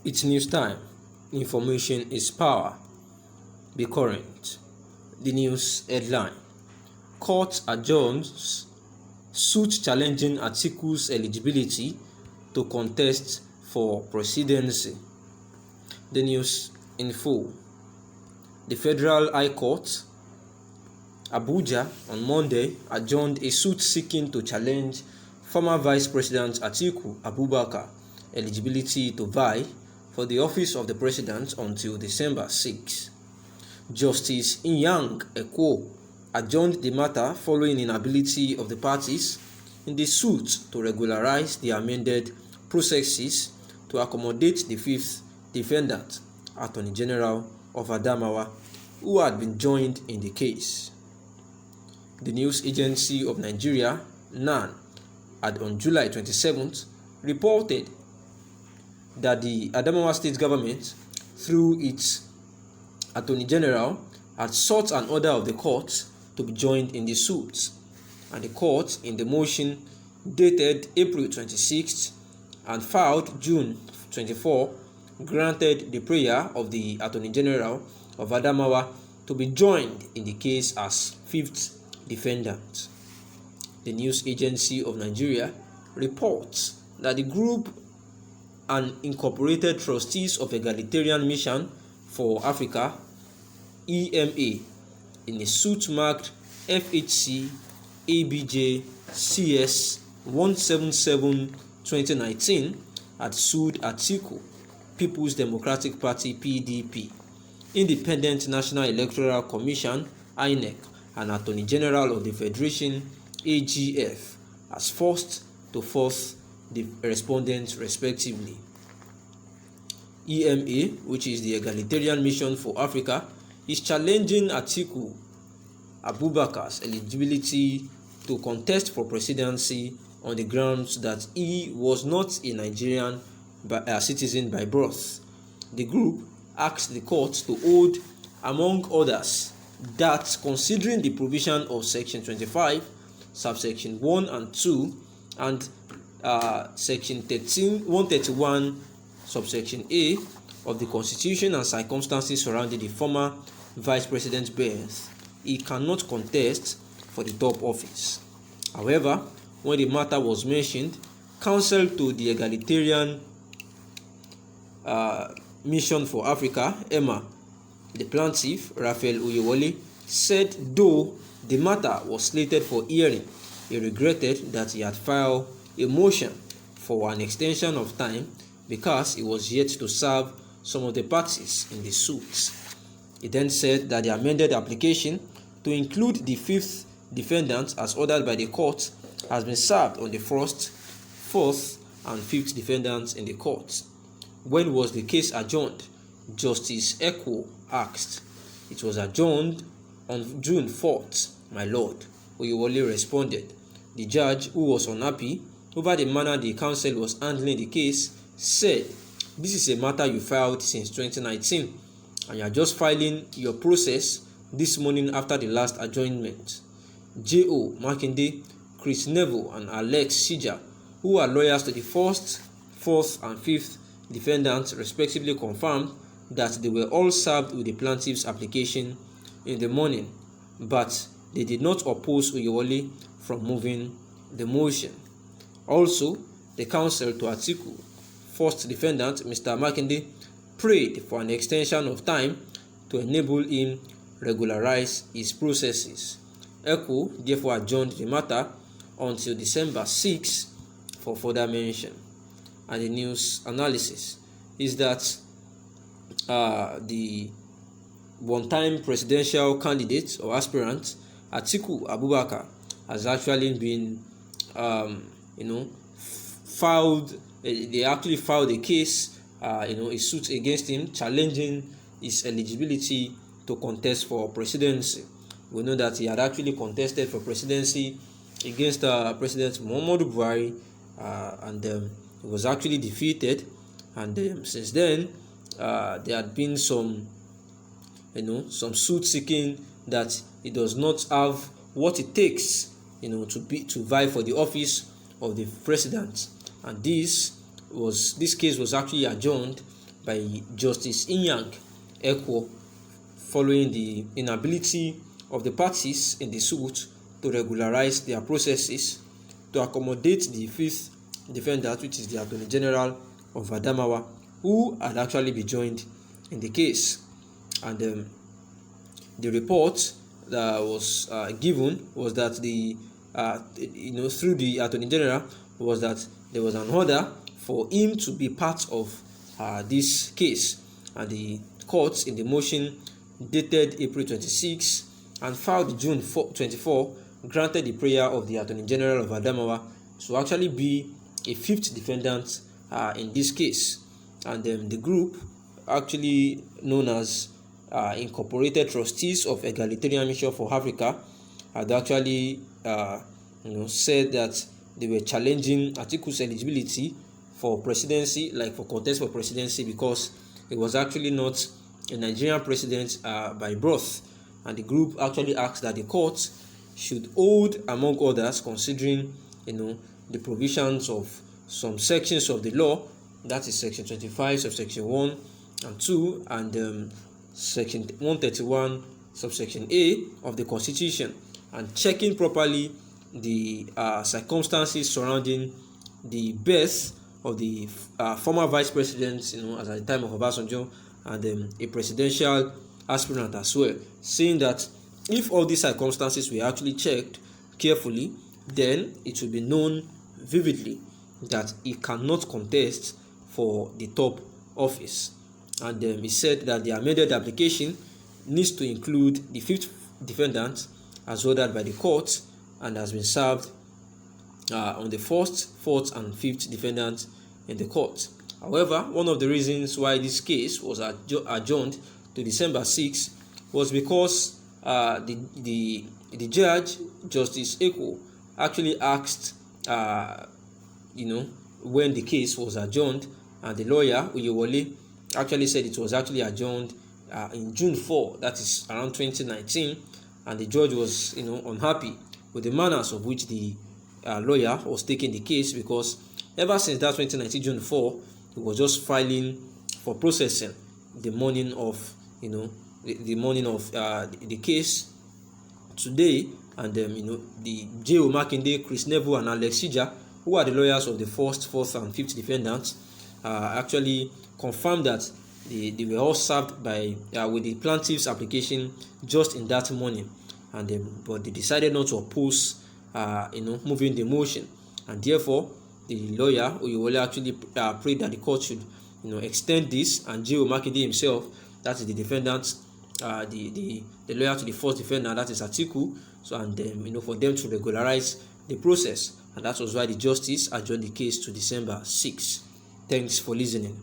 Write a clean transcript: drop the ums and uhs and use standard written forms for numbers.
It's news time. Information is power. Be current. The news headline: Court adjourns suit challenging Atiku's eligibility to contest for presidency. The news in full. The Federal High Court, Abuja, on Monday adjourned a suit seeking to challenge former Vice President Atiku Abubakar eligibility to vie for the office of the president until December 6. Justice Inyang Ekwo adjourned the matter following inability of the parties in the suit to regularize the amended processes to accommodate the fifth defendant, Attorney General of Adamawa, who had been joined in the case. The News Agency of Nigeria, NAN, had on July 27th reported that the Adamawa state government, through its Attorney General, had sought an order of the court to be joined in the suit, and the court, in the motion dated April 26th and filed June 24, granted the prayer of the Attorney General of Adamawa to be joined in the case as fifth defendant. The News Agency of Nigeria reports that the group and incorporated trustees of Egalitarian Mission for Africa, EMA, in a suit marked FHC ABJ CS 177-2019 had sued Atiku, People's Democratic Party PDP, Independent National Electoral Commission INEC, and Attorney General of the Federation AGF as first to fourth respondents respectively. EMA, which is the Egalitarian Mission for Africa, is challenging Atiku Abubakar's eligibility to contest for presidency on the grounds that he was not a Nigerian citizen by birth. The group asked the court to hold, among others, that considering the provision of Section 25, subsection 1 and 2, and Section 131, subsection A of the Constitution and circumstances surrounding the former Vice President's birth, he cannot contest for the top office. However, when the matter was mentioned, counsel to the Egalitarian Mission for Africa, EMA, the plaintiff, Raphael Oyewole, said though the matter was slated for hearing, he regretted that he had filed a motion for an extension of time because he was yet to serve some of the parties in the suit. He then said that the amended application to include the fifth defendant as ordered by the court has been served on the first, fourth, and fifth defendants in the court. When was the case adjourned? Justice Ekwo asked. It was adjourned on June 4th, my lord, Oyewole responded. The judge, who was unhappy over the manner the counsel was handling the case, said, "This is a matter you filed since 2019, and you are just filing your process this morning after the last adjournment." J.O. Makinde, Chris Neville, and Alex Shija, who are lawyers to the first, fourth, and fifth defendants, respectively, confirmed that they were all served with the plaintiff's application in the morning, but they did not oppose Oyewole from moving the motion. Also, the counsel to Atiku, first defendant, Mr. Makinde, prayed for an extension of time to enable him regularize his processes. ECHO therefore adjourned the matter until December 6 for further mention. And the news analysis is that the one-time presidential candidate or aspirant Atiku Abubakar has actually been filed. They actually filed a case, a suit against him, challenging his eligibility to contest for presidency. We know that he had actually contested for presidency against President Muhammadu Buhari, and he was actually defeated. And since then, there had been some suit seeking that he does not have what it takes, to vie for the office of the president. And this case was actually adjourned by Justice Inyang Ekwo following the inability of the parties in the suit to regularize their processes to accommodate the fifth defendant, which is the Attorney General of Adamawa, who had actually been joined in the case. And the report that was given was that through the Attorney General, was that there was an order for him to be part of this case, and the courts in the motion dated April 26 and filed June 24 granted the prayer of the Attorney General of Adamawa to actually be a fifth defendant in this case. And the group, actually known as Incorporated Trustees of Egalitarian Mission for Africa, had actually said that they were challenging Atiku's eligibility for presidency, like for contest for presidency, because he was actually not a Nigerian president by birth. And the group actually asked that the court should hold, among others, considering the provisions of some sections of the law, that is section 25 subsection 1 and 2 and section 131 subsection A of the Constitution, and checking properly the circumstances surrounding the birth of the former vice president, as at the time of Obasanjo, and a presidential aspirant as well, saying that if all these circumstances were actually checked carefully, then it will be known vividly that he cannot contest for the top office. And he said that the amended application needs to include the fifth defendant as ordered by the court and has been served on the first, fourth, and fifth defendants in the court. However, one of the reasons why this case was adjourned to December 6 was because the judge, Justice Ekwo, actually asked, when the case was adjourned, and the lawyer, Uyewole, actually said it was actually adjourned in June 4, that is around 2019, and the judge was, unhappy with the manners of which the lawyer was taking the case, because ever since that 2019 June 4, he was just filing for processing the morning of, the case today, and the J.O. Makinde, Chris Neville, and Alex Sija, who are the lawyers of the first, fourth, and fifth defendants, actually confirmed that they were all served by with the plaintiff's application just in that morning, and but they decided not to oppose, moving the motion, and therefore the lawyer Uyewole actually prayed that the court should, extend this, and J.O. Makinde himself, that is the defendant, the lawyer to the first defendant, that is Atiku, so and for them to regularize the process, and that was why the justice adjourned the case to December 6. Thanks for listening.